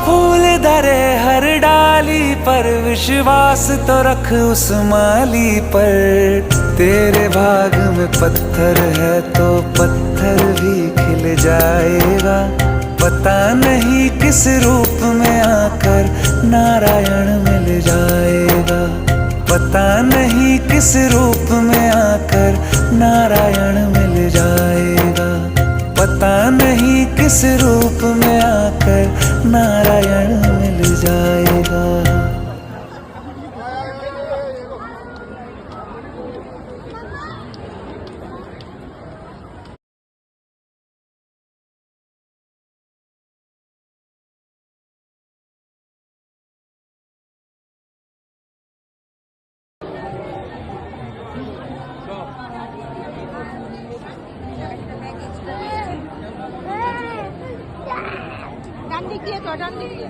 फूल धरे हर डाली पर, विश्वास तो रख उस माली पर। तेरे भाग में पत्थर है तो पत्थर भी खिल जाएगा। पता नहीं किस रूप में आकर नारायण मिल जाएगा। पता नहीं किस रूप में आकर नारायण मिल जाएगा। पता नहीं किस रूप में आकर नारायण मिल जाएगा। ডান দিক দিয়ে তো, ডান দিক দিয়ে।